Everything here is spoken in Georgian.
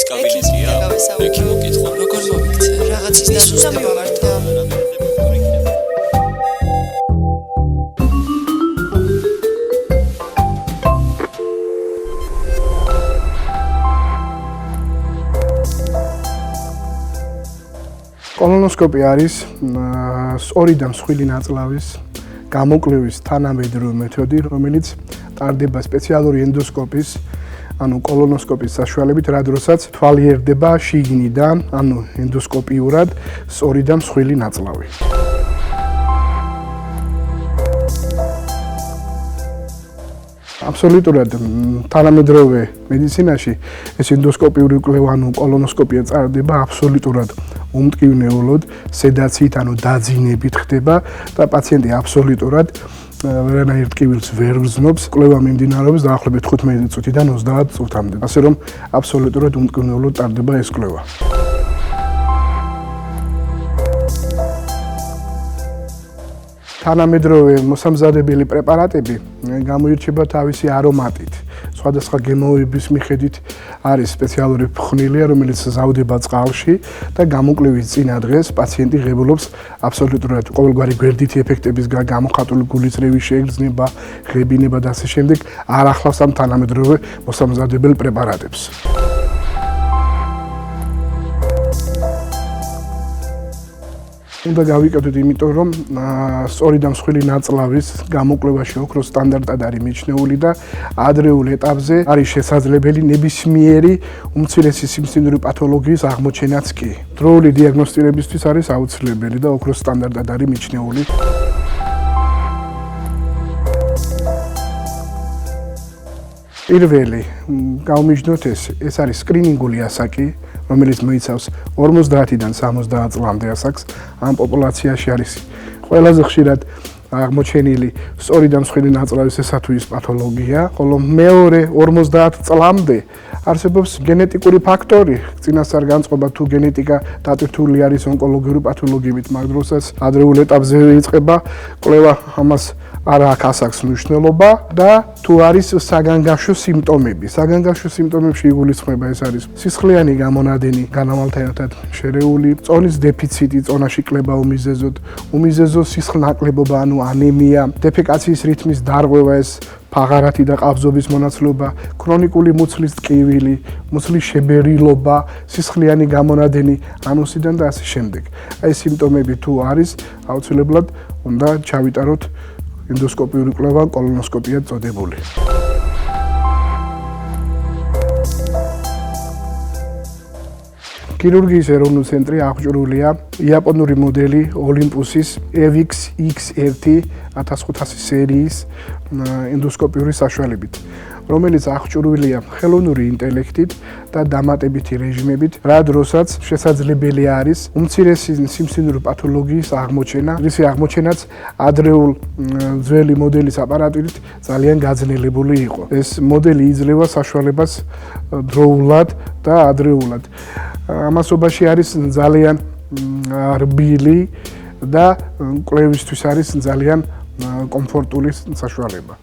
კაბინეტია. ექი მოკითხო. როგორ მოვიქცე? რაღაცის დასუსტება მართლა. კოლონოსკოპი არის სწორი და მსხვილი ნაწლავის გამოკვლევის თანამედროვე მეთოდი, რომელიც ტარდება სპეციალური ენდოსკოპის, ანუ კოლონოსკოპის საშუალებით, რა დროსაც თვალი ერდება შიგნიდან, ანუ ენდოსკოპიურად სწორი და მსხვილი ნაწლავი. აბსოლუტურად თანამედროვე მედიცინაში ეს ენდოსკოპიური კვლევა, ანუ კოლონოსკოპია წარდება აბსოლუტურად უმტკივნეულოდ, სედაციით, ანუ დაძინებით ხდება და პაციენტი აბსოლუტურად ვერანაირ ტკივილს ვერ გრძნობს. კვლევა მიმდინარეობს დაახლოებით 15 წუთიდან 30 წუთამდე. ასე რომ აბსოლუტურად უმტკივნეულოდ ტარდება ეს კვლევა. თანამედროვე მოსამზადებელი პრეპარატები გამოირჩევა თავისი არომატით. სხვადასხვა გემოვების მიხედვით არის სპეციალური ფხვნილია, რომელიც ზავდება წყალში და გამოკვლევის წინა დღეს პაციენტი ღებულობს აბსოლუტურად ყოველგვარი გვერდითი ეფექტებისგან გამოხატული გულისრევის შეგრძნება, ღებინება და ასე შემდეგ არ ახლავს ამ თანამედროვე მოსამზადებელ პრეპარატებს. უნდა გავიკეთოთ, იმიტომ რომ სწორი და მსხვილი ნაწლავის გამოკვლევაში ოქროს სტანდარტად არის მიჩნეული და ადრეულ ეტაპზე არის შესაძლებელი ნებისმიერი უმცირესი სიმსივნური პათოლოგიის აღმოჩენაც კი. დროული დიაგნოსტირებისთვის არის აუცილებელი და ოქროს სტანდარტად არის მიჩნეული. პირველი გავმიჯნოთ ეს არის სკრინინგული ასაკი, რომელიც მოიცავს 50-დან 70 წლამდე ასაკს. ამ პოპულაციაში არის ყველაზე ხშირად აღმოჩენილი სწორი და მსხვილი ნაწლავის ესათვის პათოლოგია, ხოლო მეორე 50 წლამდე არსებობს გენეტიკური ფაქტორი, წინასწარ განწყობა თუ გენეტიკა დატვირთული არის ონკოლოგიური პათოლოგიებით, მაგ დროსაც ადრეულ ეტაპზე იწყება კვლევა, ამას არ აქვს ასაკს მნიშვნელობა და თუ არის საგანგაშო სიმპტომები. საგანგაშო სიმპტომებში იგულისხმება ეს არის სისხლიანი გამონადენი განავალთან ერთად შერეული, წონის დეფიციტი, წონაში კლება უმიზეზო სისხლნაკლებობა, ანუ ანემია, დეფეკაციის რითმის დარღვევა, ეს ფაღარათი და ყავზობის მონაცვლეობა, ქრონიკული მუცლის ტკივილი, მუცლის შებერილობა, სისხლიანი გამონადენი ანუსიდან და ასე შემდეგ. აი სიმპტომები თუ არის, აუცილებლად უნდა ჩავიტაროთ ენდოსკოპიური კვლევა, კოლონოსკოპია წოდებული. ქირურგიის ეროვნულ ცენტრი აღჭურვილია იაპონური მოდელი ოლიმპუსის EVIX X1 1500 სერიის ენდოსკოპიური საშუალებით, რომელიც აღჭურვილია ხელოვნური ინტელექტით და დამატებითი რეჟიმებით, რა დროსაც შესაძლებელი არის უმცირესი სიმსივნური პათოლოგიის აღმოჩენა. რისი აღმოჩენაც ადრეულ ძველი მოდელის აპარატურით ძალიან გაძნელებული იყო. ეს მოდელი იძლევა საშუალებას დროულად და ადრეულად. ამასობაში არის ძალიან რბილი და კვლევისთვის არის ძალიან კომფორტული საშუალება.